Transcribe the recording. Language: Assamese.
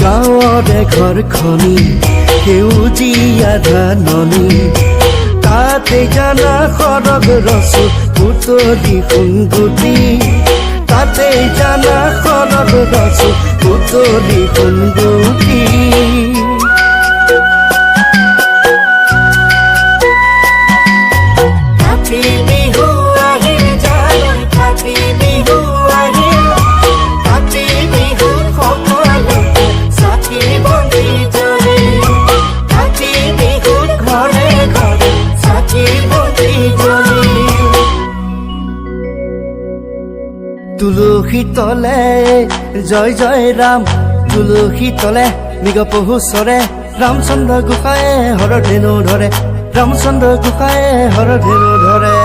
গাঁৱৰে ঘৰখনি সেউজীয়া ধাননি তাতে জানা সৰগ ৰচো পুতলি সোণগুটি তাতে জানা সৰগ ৰচো পুতলি সোণগুটি তুলসী তলে জয় জয় ৰাম তুলসী তলে মৃগ পহু চৰে ৰামচন্দ্ৰ গোসাঁয়ে হৰধেনু ধৰে ৰামচন্দ্ৰ গোসাঁয়ে হৰধেনু ধৰে